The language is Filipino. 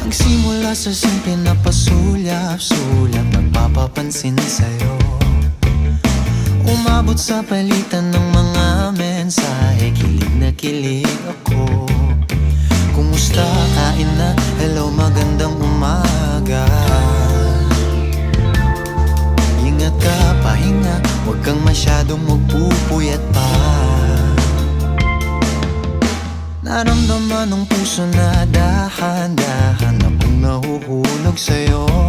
Nagsimula sa simple na pasulyap-sulyap, nagpapapansin sa'yo. Umabot sa palitan ng mga mensahe, kilig na kilig ako. Kumusta, kain na, hello, magandang umaga. Ingat ka, pahinga, huwag kang masyadong magpupuyat pa. Naramdaman ng puso na dahan-dahan akong nahuhulog sa'yo.